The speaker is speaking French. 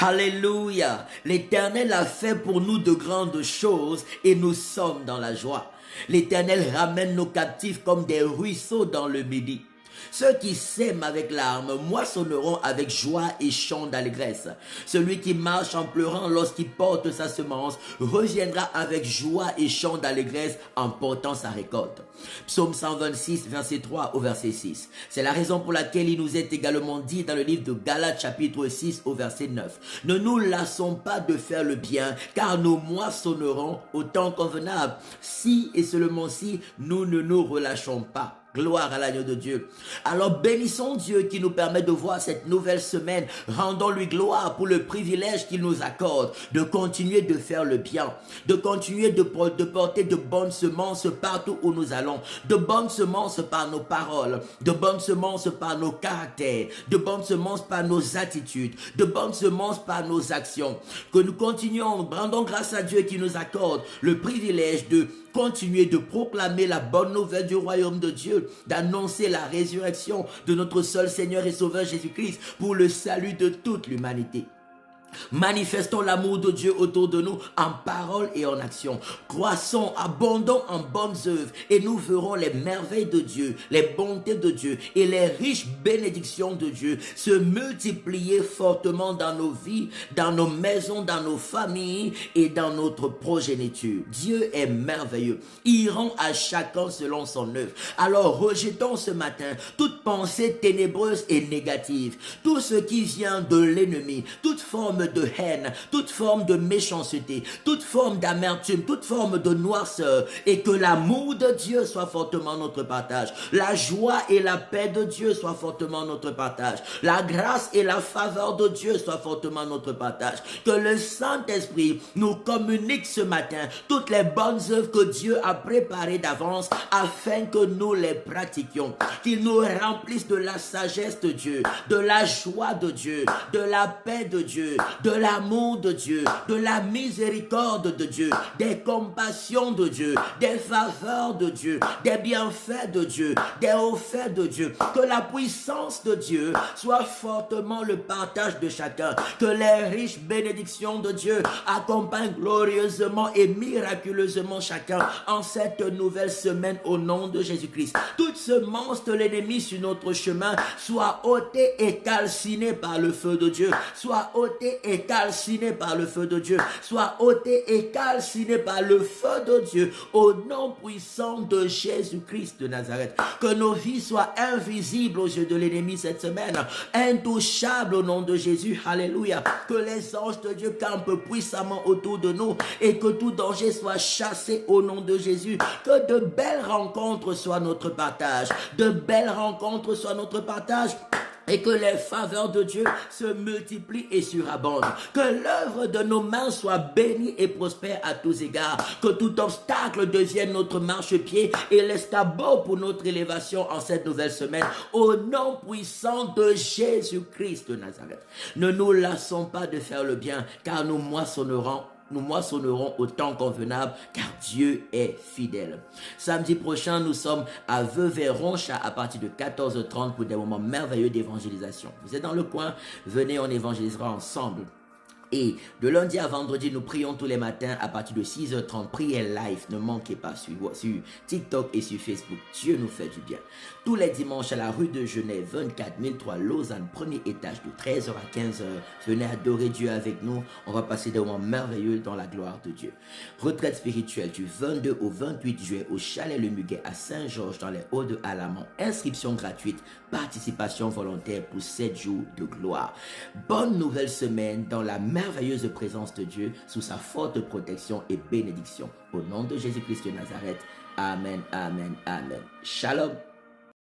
Alléluia. L'Éternel a fait pour nous de grandes choses et nous sommes dans la joie. L'Éternel ramène nos captifs comme des ruisseaux dans le midi. Ceux qui sèment avec larmes moissonneront avec joie et chants d'allégresse. Celui qui marche en pleurant lorsqu'il porte sa semence reviendra avec joie et chants d'allégresse en portant sa récolte. Psaume 126, verset 3 au verset 6. C'est la raison pour laquelle il nous est également dit dans le livre de Galates chapitre 6 au verset 9. Ne nous lassons pas de faire le bien, car nous moissonnerons au temps convenable. Si et seulement si nous ne nous relâchons pas. Gloire à l'agneau de Dieu. Alors bénissons Dieu qui nous permet de voir cette nouvelle semaine. Rendons-lui gloire pour le privilège qu'il nous accorde de continuer de faire le bien, de continuer de porter de bonnes semences partout où nous allons, de bonnes semences par nos paroles, de bonnes semences par nos caractères, de bonnes semences par nos attitudes, de bonnes semences par nos actions. Que nous continuons, rendons grâce à Dieu qui nous accorde le privilège de continuer de proclamer la bonne nouvelle du royaume de Dieu, d'annoncer la résurrection de notre seul Seigneur et Sauveur Jésus-Christ pour le salut de toute l'humanité. Manifestons l'amour de Dieu autour de nous en parole et en action. Croissons, abondons en bonnes œuvres et nous verrons les merveilles de Dieu, les bontés de Dieu et les riches bénédictions de Dieu se multiplier fortement dans nos vies, dans nos maisons, dans nos familles et dans notre progéniture. Dieu est merveilleux. Il rend à chacun selon son œuvre. Alors rejetons ce matin toute pensée ténébreuse et négative, tout ce qui vient de l'ennemi, toute forme de haine, toute forme de méchanceté, toute forme d'amertume, toute forme de noirceur, et que l'amour de Dieu soit fortement notre partage, la joie et la paix de Dieu soient fortement notre partage, la grâce et la faveur de Dieu soient fortement notre partage, que le Saint-Esprit nous communique ce matin toutes les bonnes œuvres que Dieu a préparées d'avance afin que nous les pratiquions, qu'il nous remplisse de la sagesse de Dieu, de la joie de Dieu, de la paix de Dieu, de l'amour de Dieu, de la miséricorde de Dieu, des compassions de Dieu, des faveurs de Dieu, des bienfaits de Dieu, des hauts faits de Dieu. Que la puissance de Dieu soit fortement le partage de chacun. Que les riches bénédictions de Dieu accompagnent glorieusement et miraculeusement chacun en cette nouvelle semaine au nom de Jésus-Christ. Toute semence de l'ennemi sur notre chemin soit ôtée et calcinée par le feu de Dieu. Soit ôtée et calciné par le feu de Dieu, soit ôté et calciné par le feu de Dieu, au nom puissant de Jésus-Christ de Nazareth. Que nos vies soient invisibles aux yeux de l'ennemi cette semaine, intouchables au nom de Jésus, alléluia. Que les anges de Dieu campent puissamment autour de nous et que tout danger soit chassé au nom de Jésus. Que de belles rencontres soient notre partage, de belles rencontres soient notre partage. Et que les faveurs de Dieu se multiplient et surabondent. Que l'œuvre de nos mains soit bénie et prospère à tous égards. Que tout obstacle devienne notre marchepied et l'escabeau pour notre élévation en cette nouvelle semaine. Au nom puissant de Jésus-Christ de Nazareth. Ne nous lassons pas de faire le bien, car nous moissonnerons au temps convenable, car Dieu est fidèle. Samedi prochain, nous sommes à Veuve-Roncha à partir de 14h30 pour des moments merveilleux d'évangélisation. Vous êtes dans le coin, venez, on évangélisera ensemble. Et de lundi à vendredi, nous prions tous les matins à partir de 6h30. Prière live, ne manquez pas sur TikTok et sur Facebook. Dieu nous fait du bien. Tous les dimanches à la rue de Genève, 24 003 Lausanne, premier étage de 13h à 15h. Venez adorer Dieu avec nous. On va passer des moments merveilleux dans la gloire de Dieu. Retraite spirituelle du 22 au 28 juillet au Chalet Le Muguet à Saint-Georges dans les Hauts-de-Alamand. Inscription gratuite, participation volontaire pour 7 jours de gloire. Bonne nouvelle semaine dans la merveilleuse présence de Dieu sous sa forte protection et bénédiction. Au nom de Jésus-Christ de Nazareth. Amen, amen, amen. Shalom.